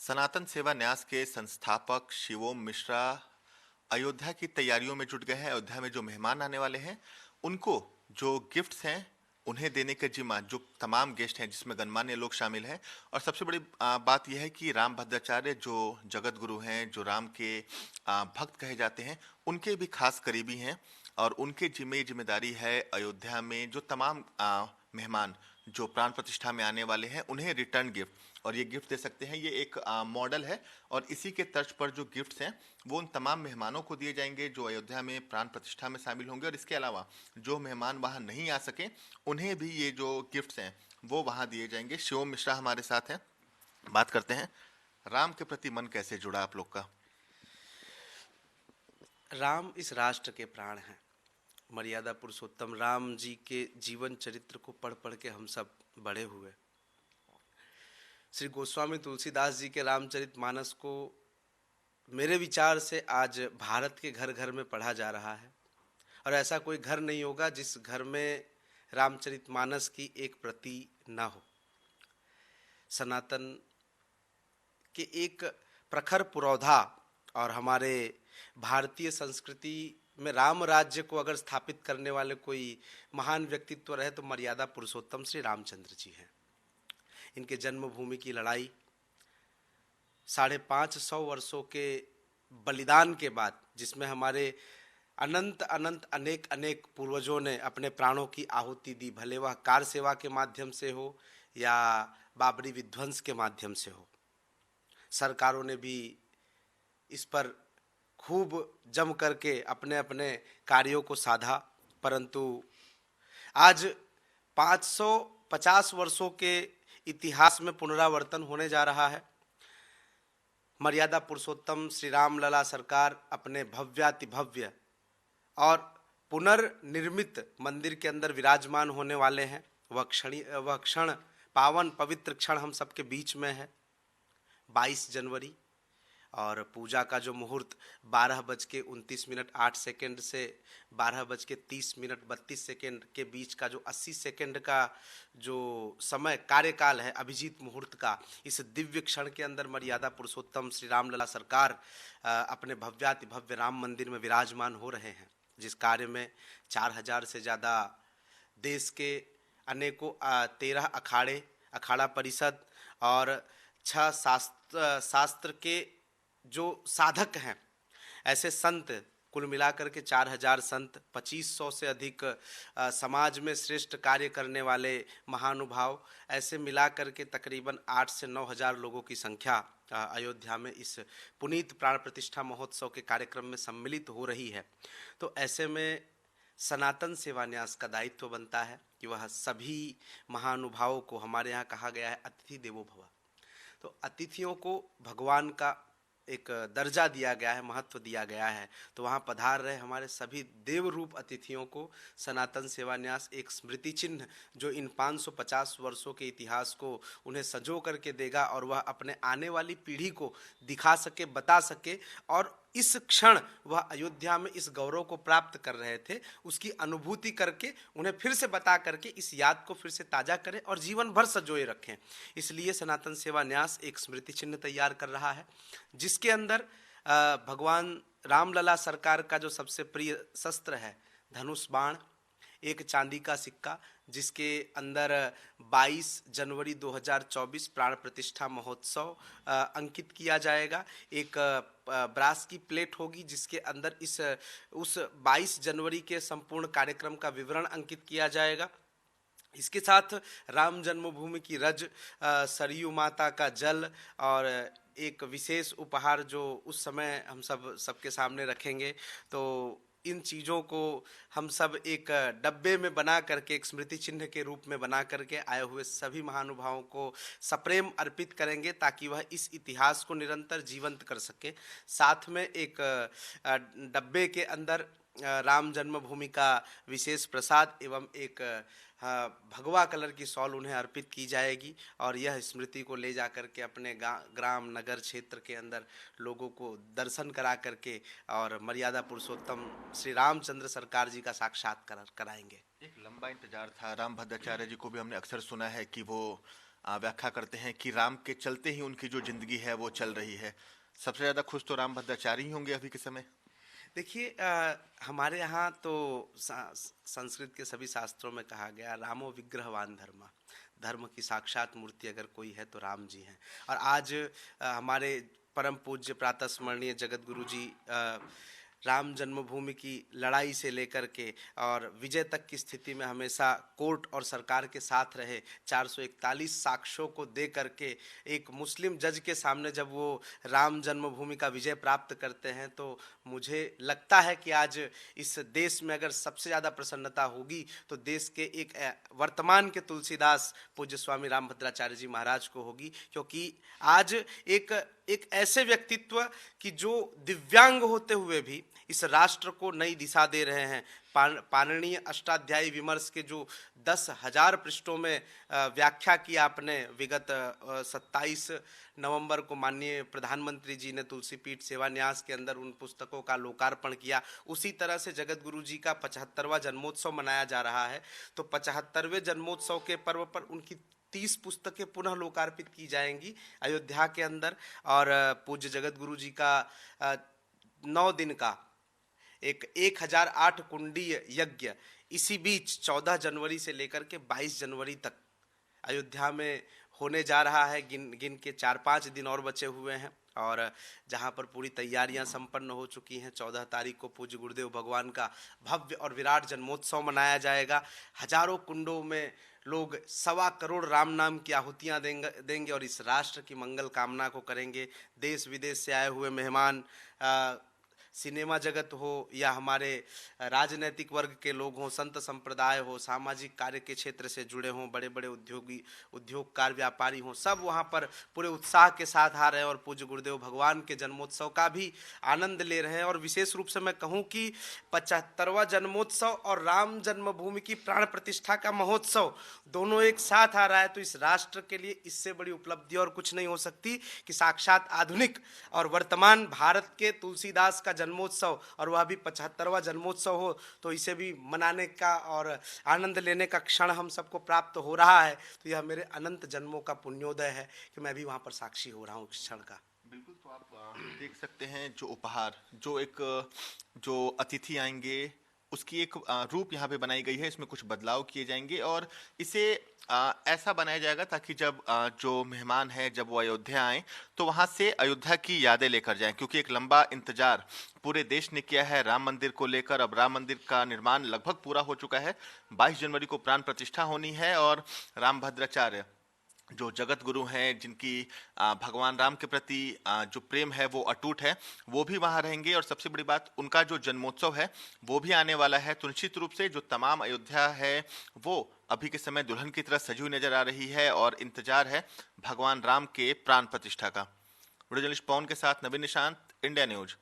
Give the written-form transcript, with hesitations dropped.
सनातन सेवा न्यास के संस्थापक शिवोम मिश्रा अयोध्या की तैयारियों में जुट गए हैं। अयोध्या में जो मेहमान आने वाले हैं उनको जो गिफ्ट्स हैं उन्हें देने का जिम्मा जो तमाम गेस्ट हैं जिसमें गणमान्य लोग शामिल हैं। और सबसे बड़ी बात यह है कि राम भद्राचार्य जो जगत गुरु हैं, जो राम के भक्त कहे जाते हैं, उनके भी खास करीबी हैं। और उनके जिम्मे जिम्मेदारी है अयोध्या में जो तमाम मेहमान जो प्राण प्रतिष्ठा में आने वाले हैं उन्हें रिटर्न गिफ्ट और ये गिफ्ट दे सकते हैं। ये एक मॉडल है और इसी के तर्ज पर जो गिफ्ट्स हैं वो उन तमाम मेहमानों को दिए जाएंगे जो अयोध्या में प्राण प्रतिष्ठा में शामिल होंगे। और इसके अलावा जो मेहमान वहां नहीं आ सके उन्हें भी ये जो गिफ्ट्स हैं वो वहां दिए जाएंगे। शिवम मिश्रा हमारे साथ हैं, बात करते हैं। राम के प्रति मन कैसे जुड़ा आप लोग का? राम इस राष्ट्र के प्राण हैं। मर्यादा पुरुषोत्तम राम जी के जीवन चरित्र को पढ़ पढ़ के हम सब बड़े हुए। श्री गोस्वामी तुलसीदास जी के रामचरितमानस को मेरे विचार से आज भारत के घर घर में पढ़ा जा रहा है और ऐसा कोई घर नहीं होगा जिस घर में रामचरितमानस की एक प्रति न हो। सनातन के एक प्रखर पुरोधा और हमारे भारतीय संस्कृति में राम राज्य को अगर स्थापित करने वाले कोई महान व्यक्तित्व रहे तो मर्यादा पुरुषोत्तम श्री रामचंद्र जी हैं। इनके जन्मभूमि की लड़ाई 550 वर्षों के बलिदान के बाद, जिसमें हमारे अनंत अनंत अनेक अनेक पूर्वजों ने अपने प्राणों की आहुति दी, भले वह कार सेवा के माध्यम से हो या बाबरी विध्वंस के माध्यम से हो। सरकारों ने भी इस पर खूब जम करके अपने अपने कार्यों को साधा, परंतु आज 550 वर्षों के इतिहास में पुनरावर्तन होने जा रहा है। मर्यादा पुरुषोत्तम श्री राम लला सरकार अपने भव्यातिभव्य और पुनर्निर्मित मंदिर के अंदर विराजमान होने वाले हैं। वह क्षण पावन पवित्र क्षण हम सबके बीच में है। 22 जनवरी और पूजा का जो मुहूर्त 12:29:08 से 12:30:32 के बीच का जो 80 सेकंड का जो समय कार्यकाल है अभिजीत मुहूर्त का, इस दिव्य क्षण के अंदर मर्यादा पुरुषोत्तम श्री रामलला सरकार अपने भव्याति भव्य राम मंदिर में विराजमान हो रहे हैं, जिस कार्य में 4000 से ज़्यादा देश के अनेकों 13 अखाड़ा परिषद और 6 शास्त्र के जो साधक हैं, ऐसे संत, कुल मिलाकर के 4000 संत, 2500 से अधिक समाज में श्रेष्ठ कार्य करने वाले महानुभाव, ऐसे मिलाकर के तकरीबन 8 से 9 हजार लोगों की संख्या अयोध्या में इस पुनीत प्राण प्रतिष्ठा महोत्सव के कार्यक्रम में सम्मिलित हो रही है। तो ऐसे में सनातन सेवा न्यास का दायित्व बनता है कि वह सभी महानुभावों को, हमारे यहाँ कहा गया है अतिथि देवो भव, तो अतिथियों को भगवान का एक दर्जा दिया गया है, महत्व दिया गया है। तो वहाँ पधार रहे हमारे सभी देव रूप अतिथियों को सनातन सेवा न्यास एक स्मृति चिन्ह जो इन 550 वर्षों के इतिहास को उन्हें संजो करके देगा और वह अपने आने वाली पीढ़ी को दिखा सके, बता सके और इस क्षण वह अयोध्या में इस गौरव को प्राप्त कर रहे थे उसकी अनुभूति करके उन्हें फिर से बता करके इस याद को फिर से ताज़ा करें और जीवन भर संजोए रखें। इसलिए सनातन सेवा न्यास एक स्मृति चिन्ह तैयार कर रहा है जिसके अंदर भगवान रामलला सरकार का जो सबसे प्रिय शस्त्र है धनुष बाण, एक चांदी का सिक्का जिसके अंदर 22 जनवरी 2024 प्राण प्रतिष्ठा महोत्सव अंकित किया जाएगा। एक ब्रास की प्लेट होगी जिसके अंदर उस 22 जनवरी के संपूर्ण कार्यक्रम का विवरण अंकित किया जाएगा। इसके साथ राम जन्मभूमि की रज, सरयू माता का जल और एक विशेष उपहार जो उस समय हम सबके सामने रखेंगे। तो इन चीज़ों को हम सब एक डब्बे में बना करके एक स्मृति चिन्ह के रूप में बना करके आए हुए सभी महानुभावों को सप्रेम अर्पित करेंगे ताकि वह इस इतिहास को निरंतर जीवंत कर सके। साथ में एक डब्बे के अंदर राम जन्मभूमि का विशेष प्रसाद एवं एक भगवा कलर की शॉल उन्हें अर्पित की जाएगी और यह स्मृति को ले जा करके अपने ग्राम नगर क्षेत्र के अंदर लोगों को दर्शन करा करके और मर्यादा पुरुषोत्तम श्री रामचंद्र सरकार जी का साक्षात्कार कराएंगे। एक लंबा इंतजार था। राम भद्राचार्य जी को भी हमने अक्सर सुना है कि वो व्याख्या करते हैं कि राम के चलते ही उनकी जो जिंदगी है वो चल रही है। सबसे ज्यादा खुश तो राम भद्राचार्य ही होंगे अभी के समय। देखिए, हमारे यहाँ तो संस्कृत के सभी शास्त्रों में कहा गया, रामो विग्रहवान धर्म, धर्म की साक्षात मूर्ति अगर कोई है तो राम जी हैं। और आज हमारे परम पूज्य प्रातः स्मरणीय जगत गुरु जी राम जन्मभूमि की लड़ाई से लेकर के और विजय तक की स्थिति में हमेशा कोर्ट और सरकार के साथ रहे। 441 साक्ष्यों को दे करके एक मुस्लिम जज के सामने जब वो राम जन्मभूमि का विजय प्राप्त करते हैं, तो मुझे लगता है कि आज इस देश में अगर सबसे ज़्यादा प्रसन्नता होगी तो देश के एक वर्तमान के तुलसीदास पूज्य स्वामी रामभद्राचार्य जी महाराज को होगी। क्योंकि आज एक ऐसे व्यक्तित्व कि जो दिव्यांग होते हुए भी इस राष्ट्र को नई दिशा दे रहे हैं। पाणिनीय अष्टाध्यायी विमर्श के जो 10,000 पृष्ठों में व्याख्या की आपने, विगत 27 नवंबर को माननीय प्रधानमंत्री जी ने तुलसी पीठ सेवा न्यास के अंदर उन पुस्तकों का लोकार्पण किया। उसी तरह से जगत गुरु जी का 75वां जन्मोत्सव मनाया जा रहा है। तो 75वें जन्मोत्सव के पर्व पर उनकी 30 पुस्तकें पुनः लोकार्पित की जाएंगी अयोध्या के अंदर। और पूज्य जगत गुरु जी का 9 दिन का एक 1008 कुंडीय यज्ञ इसी बीच 14 जनवरी से लेकर के 22 जनवरी तक अयोध्या में होने जा रहा है। गिन के 4-5 दिन और बचे हुए हैं और जहां पर पूरी तैयारियां संपन्न हो चुकी हैं। 14 तारीख को पूज्य गुरुदेव भगवान का भव्य और विराट जन्मोत्सव मनाया जाएगा। हजारों कुंडों में लोग 1.25 करोड़ राम नाम की आहुतियां देंगे और इस राष्ट्र की मंगल कामना को करेंगे। देश विदेश से आए हुए मेहमान, सिनेमा जगत हो या हमारे राजनैतिक वर्ग के लोग हों, संत संप्रदाय हो, सामाजिक कार्य के क्षेत्र से जुड़े हों, बड़े बड़े उद्योगकार व्यापारी हों, सब वहाँ पर पूरे उत्साह के साथ आ रहे हैं और पूज्य गुरुदेव भगवान के जन्मोत्सव का भी आनंद ले रहे हैं। और विशेष रूप से मैं कहूँ कि 75वां जन्मोत्सव और राम जन्मभूमि की प्राण प्रतिष्ठा का महोत्सव दोनों एक साथ आ रहा है। तो इस राष्ट्र के लिए इससे बड़ी उपलब्धि और कुछ नहीं हो सकती कि साक्षात आधुनिक और वर्तमान भारत के तुलसीदास का जन्मोत्सव और वह भी 75वां जन्मोत्सव हो। तो इसे भी मनाने का और आनंद लेने का क्षण हम सबको प्राप्त हो रहा है। तो यह मेरे अनंत जन्मों का पुण्योदय है कि मैं भी वहां पर साक्षी हो रहा हूँ इस क्षण का। बिल्कुल। तो आप देख सकते हैं जो उपहार, जो अतिथि आएंगे उसकी एक रूप यहाँ पे बनाई गई है। इसमें कुछ बदलाव किए जाएंगे और इसे ऐसा बनाया जाएगा ताकि जब जो मेहमान हैं जब वो अयोध्या आए तो वहाँ से अयोध्या की यादें लेकर जाएं। क्योंकि एक लंबा इंतजार पूरे देश ने किया है राम मंदिर को लेकर। अब राम मंदिर का निर्माण लगभग पूरा हो चुका है। 22 जनवरी को प्राण प्रतिष्ठा होनी है और राम भद्राचार्य जो जगत गुरु हैं, जिनकी भगवान राम के प्रति जो प्रेम है वो अटूट है, वो भी वहाँ रहेंगे। और सबसे बड़ी बात, उनका जो जन्मोत्सव है वो भी आने वाला है। तो निश्चित रूप से जो तमाम अयोध्या है वो अभी के समय दुल्हन की तरह सजी हुई नजर आ रही है और इंतजार है भगवान राम के प्राण प्रतिष्ठा का। वीडियो जर्नलिस्ट पवन के साथ नवीन निशांत, इंडिया न्यूज।